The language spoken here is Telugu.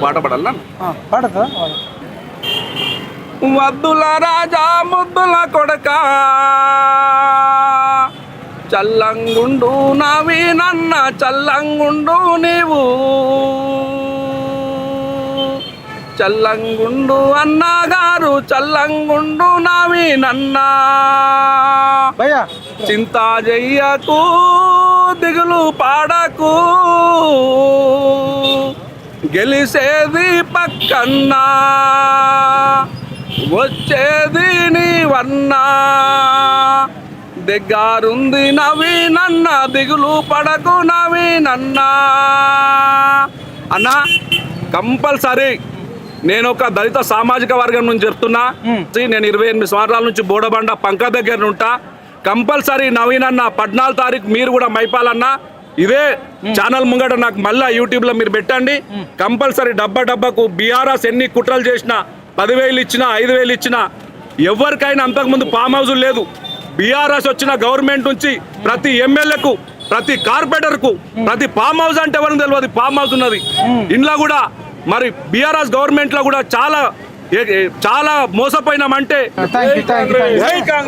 పాట పాడాలా? పాడతా వద్దుల రాజా ముద్దుల కొడక చల్లంగుండు నవి నన్న చల్లంగుండు నీవు చల్లంగుండు అన్నగారు చల్లంగుండు నవి నన్న భయ్యా చింత చెయ్యకు దిగులు పాడకు గెలిసేది పక్కన్నా వచ్చేది నీవన్నా దగ్గరుంది నవీనన్న దిగులు పడకు నవీనన్న అన్నా కంపల్సరీ నేను ఒక దళిత సామాజిక వర్గం నుంచి చెప్తున్నా. నేను 28 సంవత్సరాల నుంచి బోడబండ పంక దగ్గర ఉంటా. కంపల్సరీ నవీనన్న 14 తారీఖు మీరు కూడా మైపాలన్నా ఇదే ఛానల్ ముంగట నాకు మళ్ళీ యూట్యూబ్లో మీరు పెట్టండి. కంపల్సరీ డబ్బాకు బీఆర్ఎస్ ఎన్ని కుట్రలు చేసినా 10,000 ఇచ్చినా 5,000 ఇచ్చినా ఎవరికైనా అంతకుముందు ఫామ్ హౌస్ లేదు. బీఆర్ఎస్ వచ్చిన గవర్నమెంట్ నుంచి ప్రతి ఎమ్మెల్యేకు ప్రతి కార్పొరేటర్కు ప్రతి ఫామ్ హౌస్ అంటే ఎవరికి తెలియదు. ఫామ్ హౌస్ ఉన్నది ఇంట్లో కూడా. మరి బీఆర్ఎస్ గవర్నమెంట్లో కూడా చాలా మోసపోయినామంటే థ్యాంక్ యూ జై కాంగ్రెస్.